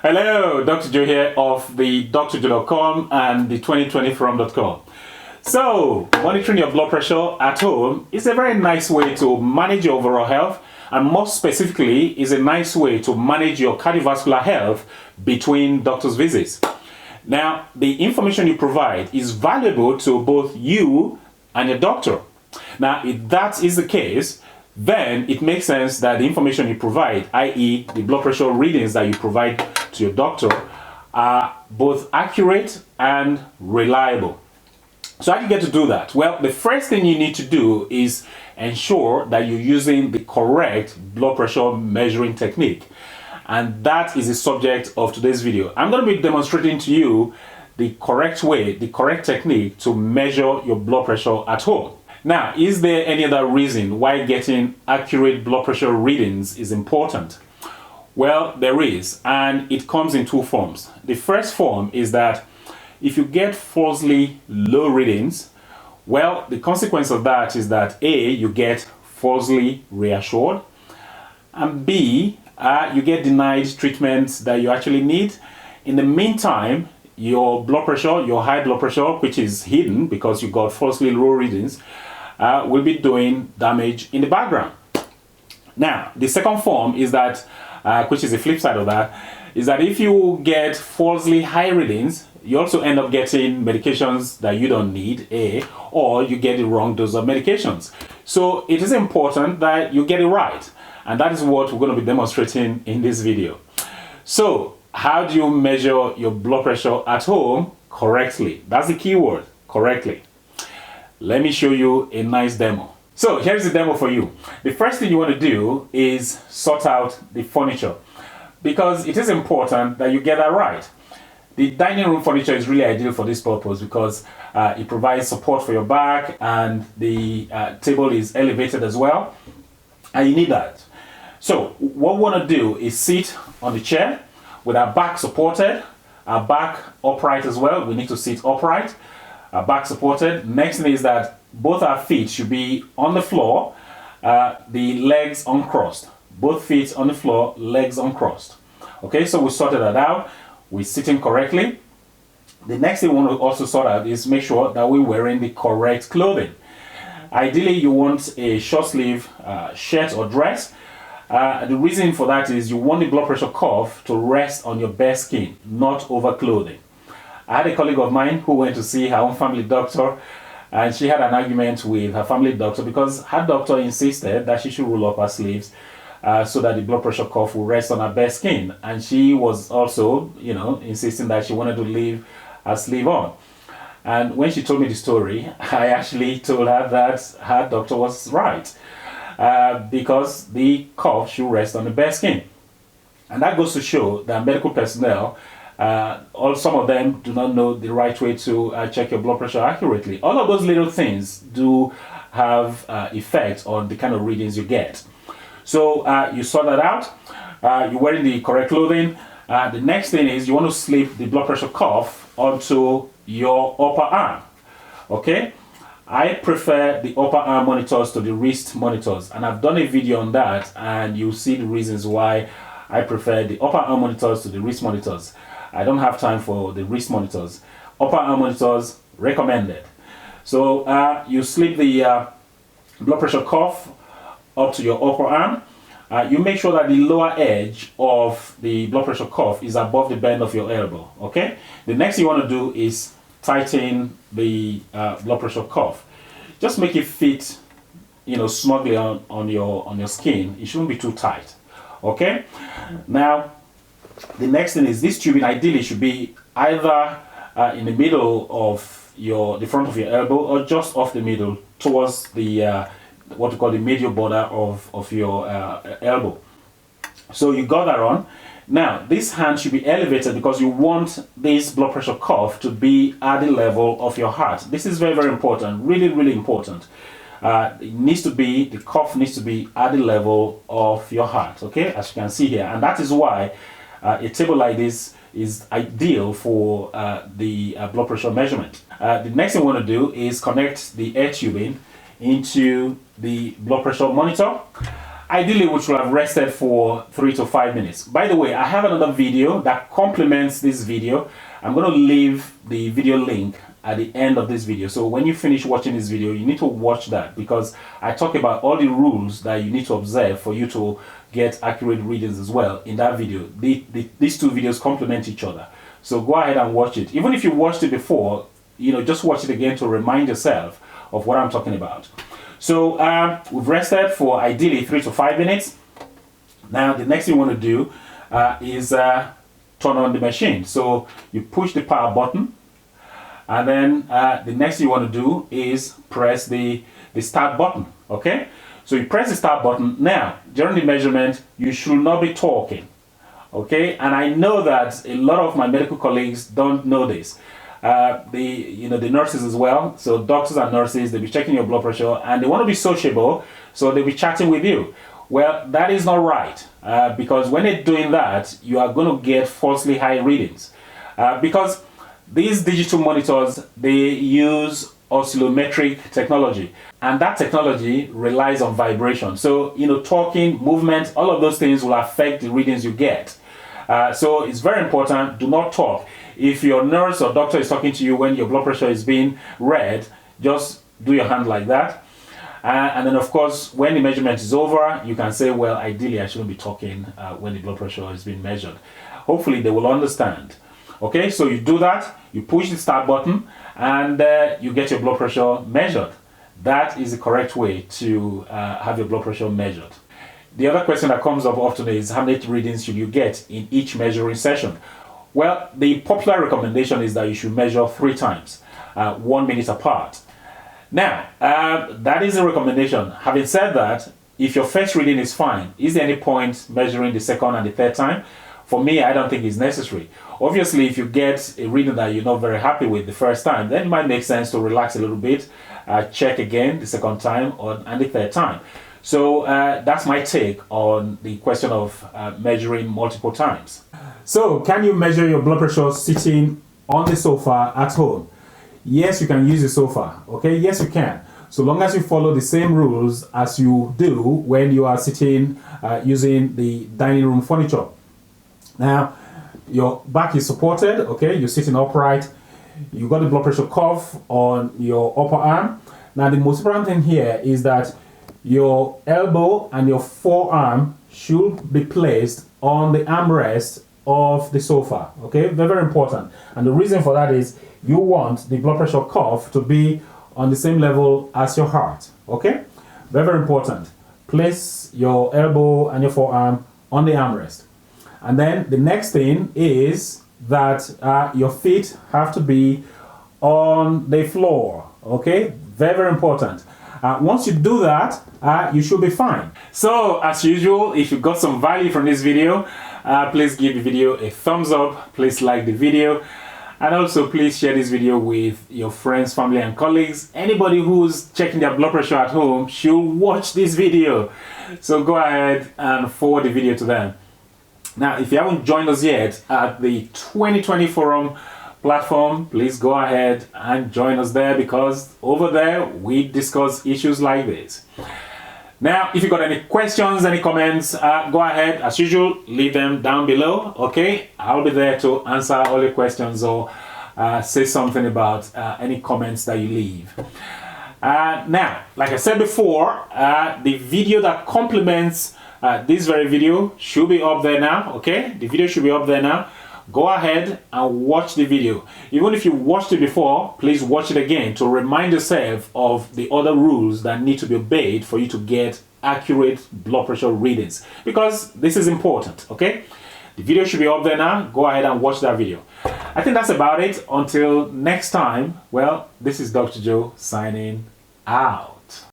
Hello, Dr. Joe here of the drjoe.com and the 2020from.com. So, monitoring your blood pressure at home is a very nice way to manage your overall health, and more specifically is a nice way to manage your cardiovascular health between doctor's visits. Now, the information you provide is valuable to both you and your doctor. Now, if that is the case, then it makes sense that the information you provide, i.e. the blood pressure readings that you provide to your doctor, are both accurate and reliable. So how do you get to do that? Well, the first thing you need to do is ensure that you're using the correct blood pressure measuring technique. And that is the subject of today's video. I'm going to be demonstrating to you the correct way, the correct technique to measure your blood pressure at home. Now, is there any other reason why getting accurate blood pressure readings is important? Well, there is, and it comes in two forms. The first form is that if you get falsely low readings, well, the consequence of that is that A, you get falsely reassured, and B, you get denied treatment that you actually need. In the meantime, your blood pressure, your high blood pressure, which is hidden because you got falsely low readings, will be doing damage in the background. Now, the second form is that, which is the flip side of that, is that if you get falsely high readings, you also end up getting medications that you don't need, or you get the wrong dose of medications. So it is important that you get it right. And that is what we're going to be demonstrating in this video. So how do you measure your blood pressure at home correctly? That's the key word, correctly. Let me show you a nice demo. So here's the demo for you. The first thing you want to do is sort out the furniture, because it is important that you get that right. The dining room furniture is really ideal for this purpose because it provides support for your back, and the table is elevated as well, and you need that. So what we want to do is sit on the chair with our back supported, our back upright as well. We need to sit upright, our back supported. Next thing is that both our feet should be on the floor, the legs uncrossed. Both feet on the floor, legs uncrossed. Okay, so we sorted that out. We're sitting correctly. The next thing we want to also sort out is make sure that we're wearing the correct clothing. Ideally, you want a short sleeve shirt or dress. The reason for that is you want the blood pressure cuff to rest on your bare skin, not over clothing. I had a colleague of mine who went to see her own family doctor, and she had an argument with her family doctor because her doctor insisted that she should roll up her sleeves so that the blood pressure cuff will rest on her bare skin. And she was also, insisting that she wanted to leave her sleeve on. And when she told me the story, I actually told her that her doctor was right. Because the cuff should rest on the bare skin. And that goes to show that medical personnel, some of them do not know the right way to check your blood pressure accurately. All of those little things do have effect on the kind of readings you get. So you sort that out, you're wearing the correct clothing. The next thing is you want to slip the blood pressure cuff onto your upper arm. Okay? I prefer the upper arm monitors to the wrist monitors, and I've done a video on that, and you'll see the reasons why I prefer the upper arm monitors to the wrist monitors. I don't have time for the wrist monitors. Upper arm monitors recommended. So you slip the blood pressure cuff up to your upper arm. You make sure that the lower edge of the blood pressure cuff is above the bend of your elbow. Okay. The next thing you want to do is tighten the blood pressure cuff. Just make it fit, snugly on your skin. It shouldn't be too tight. Okay. Now, the next thing is this tubing ideally should be either in the middle of the front of your elbow, or just off the middle towards the what we call the medial border of your elbow. So you got that on. Now, this hand should be elevated because you want this blood pressure cuff to be at the level of your heart. This is very, very important, really, really important. The cuff needs to be at the level of your heart, okay, as you can see here. And that is why a table like this is ideal for the blood pressure measurement. The next thing we want to do is connect the air tubing into the blood pressure monitor. ideally we should have rested for 3 to 5 minutes. By the way, I have another video that complements this video. I'm going to leave the video link at the end of this video. So when you finish watching this video, you need to watch that, because I talk about all the rules that you need to observe for you to get accurate readings as well in that video. These two videos complement each other. So go ahead and watch it. Even if you watched it before, just watch it again to remind yourself of what I'm talking about. So we've rested for ideally 3 to 5 minutes. Now the next thing you want to do is turn on the machine. So you push the power button, and then the next thing you want to do is press the start button. Okay, so you press the start button. Now during the measurement you should not be talking. Okay, and I know that a lot of my medical colleagues don't know this. The nurses as well, so doctors and nurses, they'll be checking your blood pressure and they want to be sociable, so they'll be chatting with you. Well, that is not right, because when they're doing that, you are going to get falsely high readings, because these digital monitors, they use oscillometric technology, and that technology relies on vibration. So talking, movement, all of those things will affect the readings you get. So it's very important, do not talk. If your nurse or doctor is talking to you when your blood pressure is being read, just do your hand like that. And then of course, when the measurement is over, you can say, well, ideally I shouldn't be talking when the blood pressure is being measured. Hopefully they will understand. Okay, so you do that, you push the start button, and you get your blood pressure measured. That is the correct way to have your blood pressure measured. The other question that comes up often is, how many readings should you get in each measuring session? Well, the popular recommendation is that you should measure 3 times, 1 minute apart. Now, that is a recommendation. Having said that, if your first reading is fine, is there any point measuring the second and the third time? For me, I don't think it's necessary. Obviously, if you get a reading that you're not very happy with the first time, then it might make sense to relax a little bit, check again the second time and the third time. So that's my take on the question of measuring multiple times. So can you measure your blood pressure sitting on the sofa at home? Yes, you can use the sofa. Okay, yes you can. So long as you follow the same rules as you do when you are sitting using the dining room furniture. Now, your back is supported, okay, you're sitting upright, you got the blood pressure cuff on your upper arm. Now the most important thing here is that your elbow and your forearm should be placed on the armrest of the sofa, okay, very, very important. And the reason for that is you want the blood pressure cuff to be on the same level as your heart, okay, very, very important. Place your elbow and your forearm on the armrest. And then the next thing is that your feet have to be on the floor, okay? Very, very important. Once you do that, you should be fine. So, as usual, if you got some value from this video, please give the video a thumbs up, please like the video, and also please share this video with your friends, family, and colleagues. Anybody who's checking their blood pressure at home should watch this video. So go ahead and forward the video to them. Now, if you haven't joined us yet at the 2020 Forum platform, please go ahead and join us there, because over there we discuss issues like this. Now, if you got any questions, any comments, go ahead, as usual, leave them down below, okay? I'll be there to answer all your questions or say something about any comments that you leave. Now, like I said before, the video that complements this very video should be up there now, okay? The video should be up there now. Go ahead and watch the video. Even if you watched it before, please watch it again to remind yourself of the other rules that need to be obeyed for you to get accurate blood pressure readings, because this is important, okay? The video should be up there now. Go ahead and watch that video. I think that's about it. Until next time, well, this is Dr. Joe signing out.